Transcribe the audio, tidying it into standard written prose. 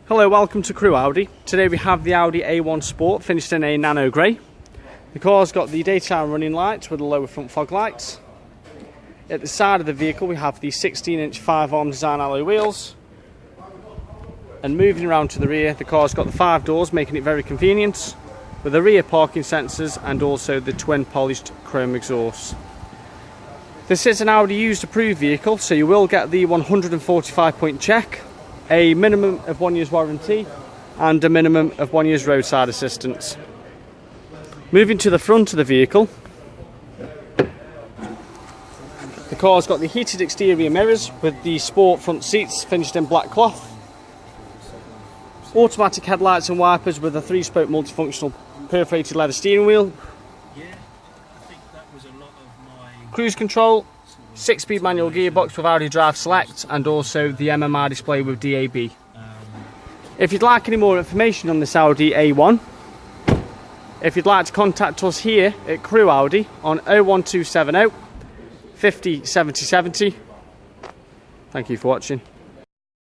Hello, welcome to Crewe Audi. Today we have the Audi A1 Sport finished in a nano grey. The car's got the daytime running lights with the lower front fog lights. At the side of the vehicle we have the 16-inch 5-arm design alloy wheels. And moving around to the rear, the car's got the 5 doors, making it very convenient, with the rear parking sensors and also the twin polished chrome exhaust. This is an Audi used approved vehicle, so you will get the 145 point check, a minimum of 1 year's warranty and a minimum of 1 year's roadside assistance. Moving to the front of the vehicle, the car's got the heated exterior mirrors with the sport front seats finished in black cloth, automatic headlights and wipers with a 3-spoke multifunctional perforated leather steering wheel, cruise control, 6-speed manual gearbox with Audi Drive Select and also the MMI display with DAB. If you'd like any more information on this Audi A1, if you'd like to contact us here at Crewe Audi on 01270 50 70 70. Thank you for watching.